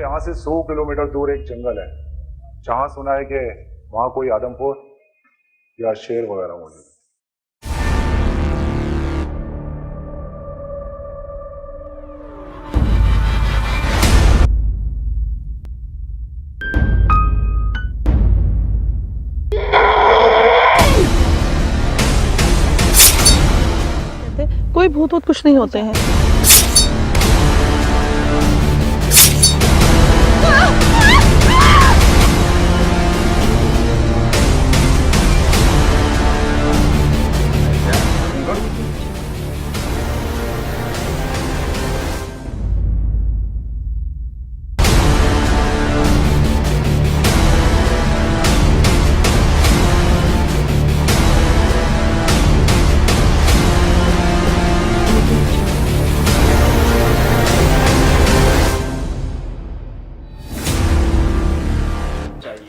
यहाँ से 100 किलोमीटर दूर एक जंगल है, जहाँ सुना है कि वहाँ कोई आदमखोर या शेर वगैरह मौजूद है। कोई भूत वूत कुछ नहीं होते हैं।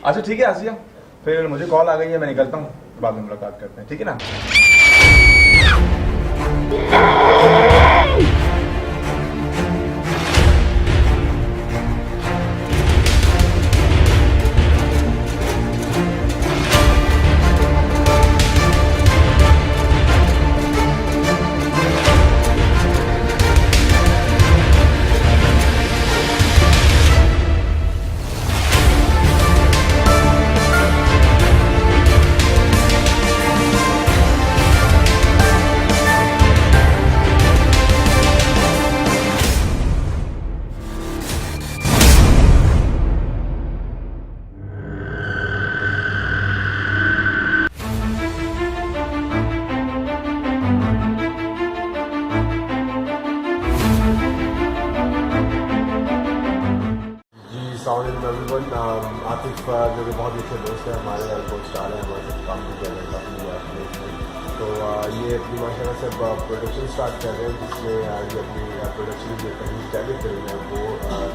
अच्छा ठीक है आसिया, फिर मुझे कॉल आ गई है, मैं निकलता हूँ, बाद में मुलाकात करते हैं, ठीक है ना। आतिफ जो कि बहुत अच्छे दोस्त हैं हमारे, और को स्टार है हमारे साथ काम भी कर रहे हैं काफ़ी। तो ये अपनी माशाल्लाह से प्रोडक्शन स्टार्ट कर रहे हैं, जिसमें ये अपनी प्रोडक्शन जो पहली स्टैंडर्ड फिल्म है वो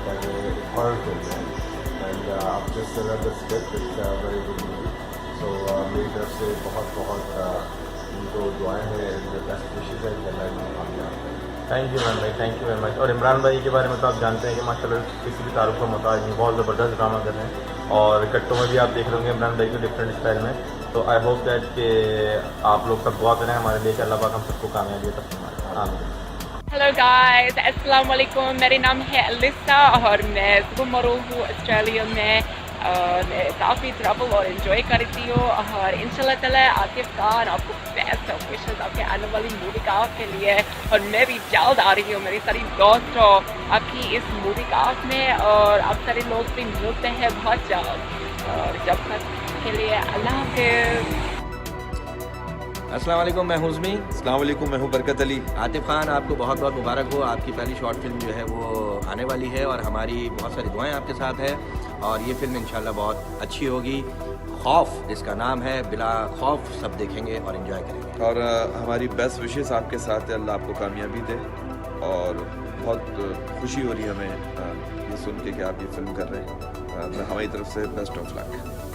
कर रहे हैं, एक हॉरर फिल्म है। एंड आप just the script, it's very good movie. So मेरी तरफ से बहुत उनको दुआएं हैं, बेस्ट विशेज़ है कि अल्लाह कामयाब है। थैंक यू मैम भाई, थैंक यू वेरी मच। और इमरान भाई के बारे में तो आप जानते हैं कि माशाल्लाह किसी भी तारुफ का मोहताज नहीं, बहुत ज़बरदस्त ड्रामा कर रहे हैं, और कट्टों में भी आप देख रहे होंगे इमरान भाई को डिफरेंट स्टाइल में। तो आई होप दैट कि आप लोग सब दुआ करें हमारे लिए कि अल्लाह पाक हम सबको कामयाबी तक हमारे आमीन। हेलो गाइस, अस्सलाम वालेकुम। मेरा नाम है अलिसा और मैं सुबह हूँ ऑस्ट्रेलिया में। मैं काफ़ी ट्रैवल और इन्जॉय करती हूँ, और इंशाल्लाह ताला आतिफ खान आपको बेस्ट ऑफ विशेस आपके आने वाली मूवी का के लिए। और मैं भी जल्द आ रही हूँ, मेरी सारी दोस्त हो आपकी इस मूवी का में, और आप सारे लोग भी मिलते हैं बहुत जल्द। और जब तक के लिए अल्लाह हाफ़िज़। अस्सलाम वालेकुम, मैं हुज़मी। अस्सलाम वालेकुम, मैं हूँ बरकत अली। आतिफ खान, आपको बहुत बहुत मुबारक हो, आपकी पहली शॉर्ट फिल्म जो है वो आने वाली है, और हमारी बहुत सारी दुआएं आपके साथ है, और ये फिल्म इंशाल्लाह बहुत अच्छी होगी। खौफ इसका नाम है, बिला खौफ सब देखेंगे और एंजॉय करेंगे। और हमारी बेस्ट विशेस आपके साथ है, अल्लाह आपको कामयाबी दे। और बहुत खुशी हो रही है हमें ये सुन के कि आप ये फिल्म कर रहे हैं। हमारी तरफ से बेस्ट ऑफ लक।